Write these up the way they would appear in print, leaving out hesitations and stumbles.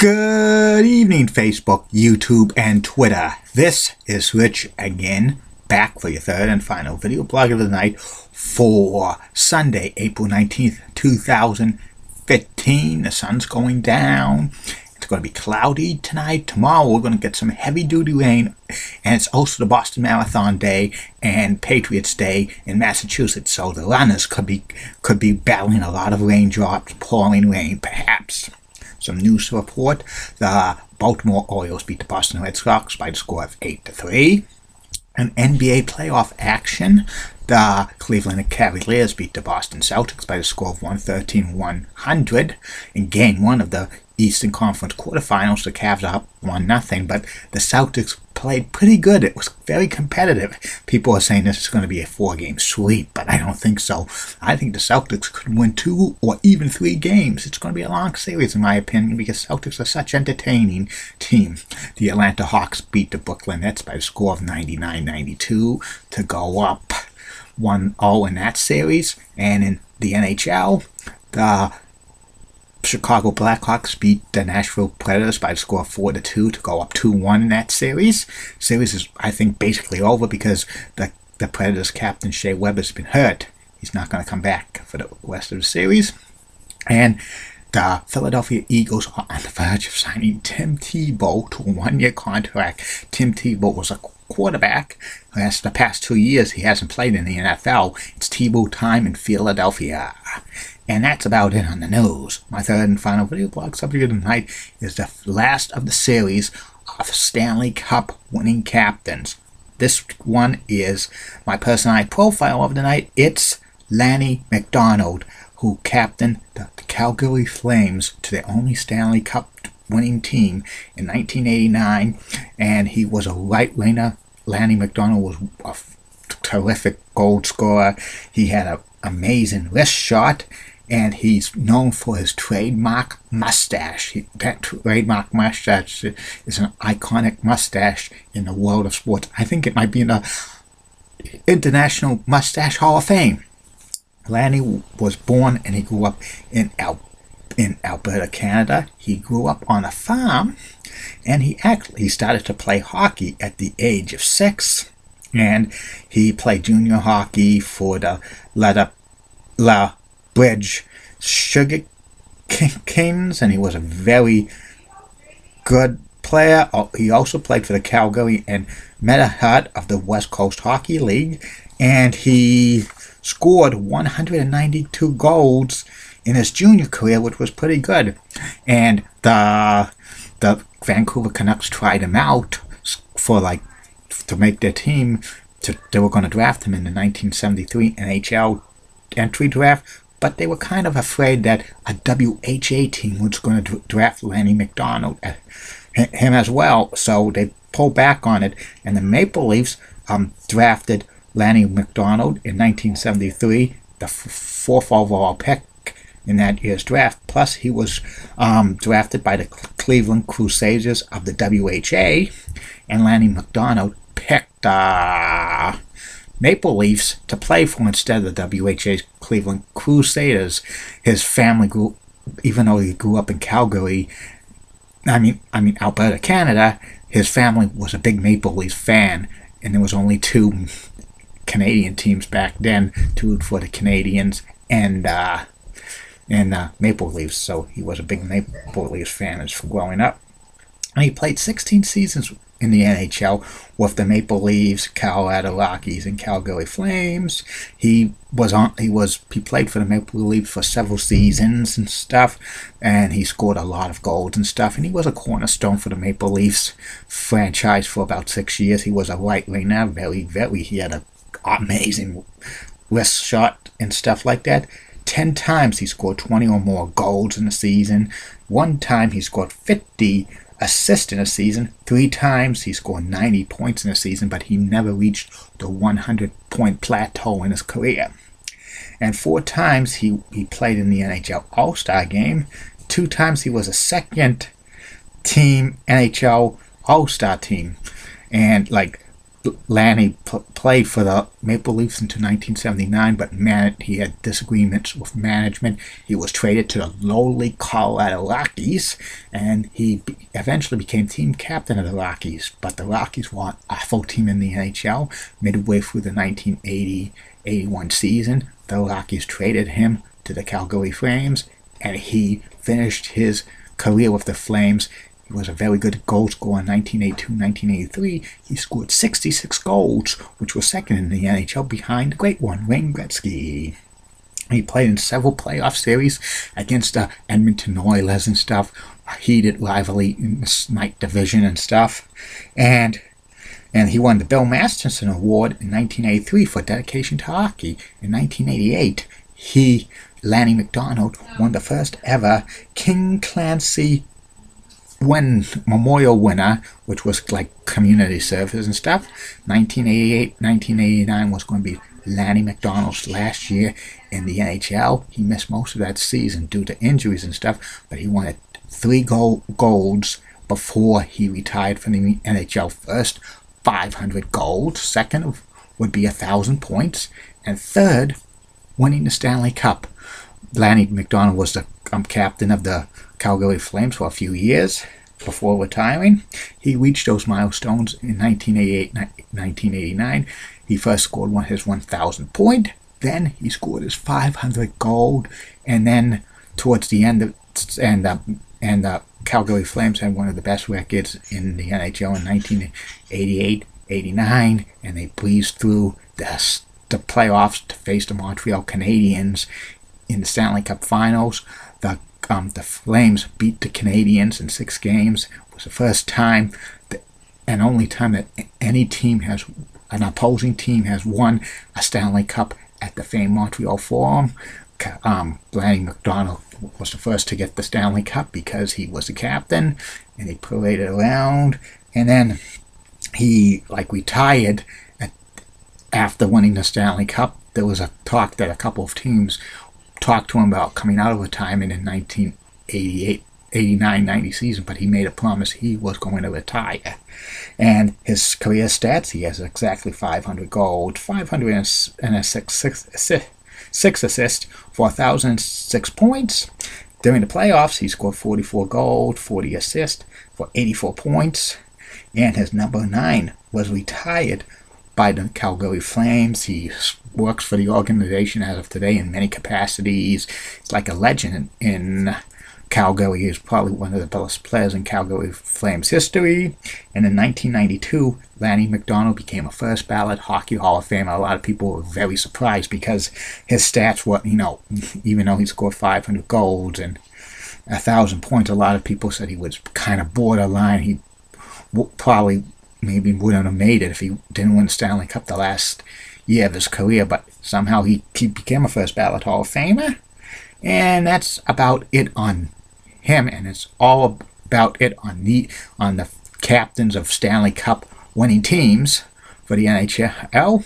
Good evening, Facebook, YouTube, and Twitter. This is Rich again, back for your third and final video blog of the night for Sunday, April 19th, 2015. The sun's going down. It's going to be cloudy tonight. Tomorrow we're going to get some heavy-duty rain, and it's also the Boston Marathon Day and Patriots Day in Massachusetts, so the runners could be battling a lot of raindrops, pouring rain, perhaps. Some news to report. The Baltimore Orioles beat the Boston Red Sox by the score of 8-3. In NBA playoff action, the Cleveland Cavaliers beat the Boston Celtics by the score of 113-100. In Game 1 of the Eastern Conference quarterfinals, the Cavs are up 1-0, but the Celtics played pretty good. It was very competitive. People are saying this is going to be a 4-game sweep, but I don't think so. I think the Celtics could win 2 or even 3 games. It's going to be a long series, in my opinion, because Celtics are such an entertaining team. The Atlanta Hawks beat the Brooklyn Nets by a score of 99-92 to go up 1-0 in that series. And in the NHL, the Chicago Blackhawks beat the Nashville Predators by a score of 4-2 to go up 2-1 in that series. Series is, I think, basically over because the Predators captain Shea Weber's been hurt. He's not going to come back for the rest of the series. And the Philadelphia Eagles are on the verge of signing Tim Tebow to a 1-year contract. Tim Tebow was a quarterback. The past 2 years he hasn't played in the NFL. It's Tebow time in Philadelphia. And that's about it on the news. My third and final video blog subject of the night is the last of the series of Stanley Cup winning captains. This one is my personalized profile of the night. It's Lanny Mcdonald, who captained the Calgary Flames to their only Stanley Cup winning team in 1989, and he was a right-winger. Lanny Mcdonald was a terrific goal scorer. He had an amazing wrist shot, and he's known for his trademark mustache. That trademark mustache is an iconic mustache in the world of sports. I think it might be in the International Mustache Hall of Fame. Lanny was born and he grew up in Alberta, Canada. He grew up on a farm, and he started to play hockey at the age of 6. And he played junior hockey for the La Bridge Sugar Kings, and he was a very good player. He also played for the Calgary and Meta of the West Coast Hockey League, and he scored 192 goals in his junior career, which was pretty good. And the Vancouver Canucks tried him out to make their team. They were going to draft him in the 1973 NHL entry draft, but they were kind of afraid that a WHA team was going to draft Lanny Mcdonald, him as well, so they pulled back on it, and the Maple Leafs drafted Lanny Mcdonald in 1973, the 4th overall pick in that year's draft. Plus, he was drafted by the Cleveland Crusaders of the WHA, and Lanny Mcdonald picked Maple Leafs to play for instead of the WHA's Cleveland Crusaders. His family even though he grew up in Calgary, Alberta, Canada, his family was a big Maple Leafs fan, and there was only 2 Canadian teams back then to root for: the Canadians and Maple Leafs. So he was a big Maple Leafs fan as growing up. And he played 16 seasons in the NHL with the Maple Leafs, Colorado Rockies, and Calgary Flames. He played for the Maple Leafs for several seasons and stuff, and he scored a lot of goals and stuff, and he was a cornerstone for the Maple Leafs franchise for about 6 years. He was a right winger, he had an amazing wrist shot and stuff like that. 10 times he scored 20 or more goals in a season. 1 time he scored 50 assists in a season. 3 times he scored 90 points in a season, but he never reached the 100-point plateau in his career. And 4 times he played in the NHL All-Star game. 2 times he was a second team NHL All-Star team. And Lanny played for the Maple Leafs until 1979, but he had disagreements with management. He was traded to the lowly Colorado Rockies, and he eventually became team captain of the Rockies. But the Rockies were a full team in the NHL. Midway through the 1980-81 season, the Rockies traded him to the Calgary Flames, and he finished his career with the Flames. He was a very good goal scorer in 1982-1983. He scored 66 goals, which was second in the NHL behind the great one, Wayne Gretzky. He played in several playoff series against the Edmonton Oilers and stuff, a heated rivalry in the night division and stuff. And he won the Bill Masterson Award in 1983 for dedication to hockey. In 1988, Lanny Mcdonald, won the first ever King Clancy Memorial winner, which was like community service and stuff. 1988, 1989 was going to be Lanny Mcdonald's last year in the NHL. He missed most of that season due to injuries and stuff, but he won 3 golds before he retired from the NHL. First, 500 gold. Second would be 1,000 points. And third, winning the Stanley Cup. Lanny Mcdonald was the captain of the Calgary Flames for a few years before retiring. He reached those milestones in 1988-1989. He first scored his 1,000 point. Then he scored his 500 gold. And then towards the end of the Calgary Flames had one of the best records in the NHL in 1988-89, and they breezed through the playoffs to face the Montreal Canadiens in the Stanley Cup Finals. The Flames beat the Canadiens in 6 games. It was the first time and only time that an opposing team has won a Stanley Cup at the famed Montreal Forum. Lanny Mcdonald was the first to get the Stanley Cup because he was the captain, and he paraded around, and then he retired after winning the Stanley Cup. There was a talk that a couple of teams talked to him about coming out of retirement in 1988-89-90 season, but he made a promise he was going to retire. And his career stats, he has exactly 500 goals, 506 assists for 1,006 points. During the playoffs, he scored 44 goals, 40 assists for 84 points. And his number 9 was retired by the Calgary Flames. He works for the organization as of today in many capacities. He's like a legend in Calgary. He's probably one of the best players in Calgary Flames history. And in 1992, Lanny Mcdonald became a first ballot Hockey Hall of Famer. A lot of people were very surprised because his stats were, even though he scored 500 goals and 1,000 points, a lot of people said he was kind of borderline. He probably maybe wouldn't have made it if he didn't win the Stanley Cup the last year of his career, but somehow he became a first ballot Hall of Famer. And that's about it on him, and it's all about it on the captains of Stanley Cup winning teams for the NHL.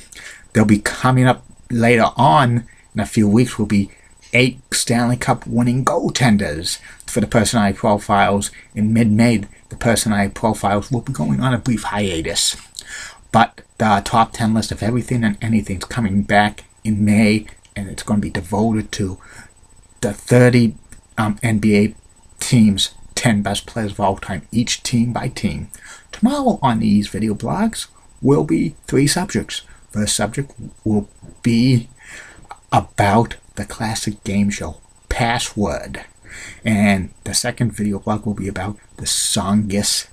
They'll be coming up later on in a few weeks. Will be 8 Stanley Cup winning goaltenders for the personality profiles. In mid-May, the personality profiles will be going on a brief hiatus, but the top 10 list of everything and anything is coming back in May, and it's going to be devoted to the 30 NBA teams, 10 best players of all time, each team by team. Tomorrow on these video blogs will be 3 subjects. First subject will be about the classic game show Password, and the second video blog will be about the Songus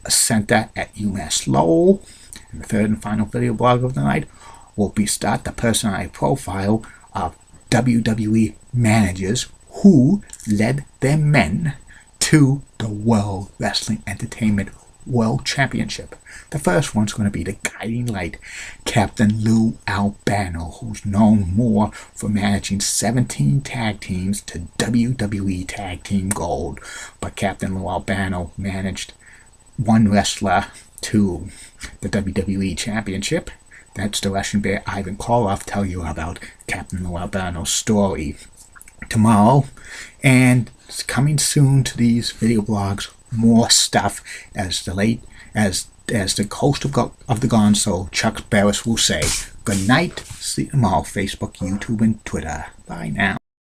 Center at UMass Lowell. And the third and final video blog of the night will be start the personality profile of WWE managers who led their men to the World Wrestling Entertainment World Championship. The first one's going to be the guiding light, Captain Lou Albano, who's known more for managing 17 tag teams to WWE Tag Team Gold. But Captain Lou Albano managed one wrestler to the WWE Championship. That's the Russian Bear Ivan Koloff. Tell you about Captain Lou Albano's story tomorrow. And it's coming soon to these video blogs, more stuff as as the host of the Gonzo, Chuck Barris, will say, good night. See you tomorrow, Facebook, YouTube, and Twitter. Bye now.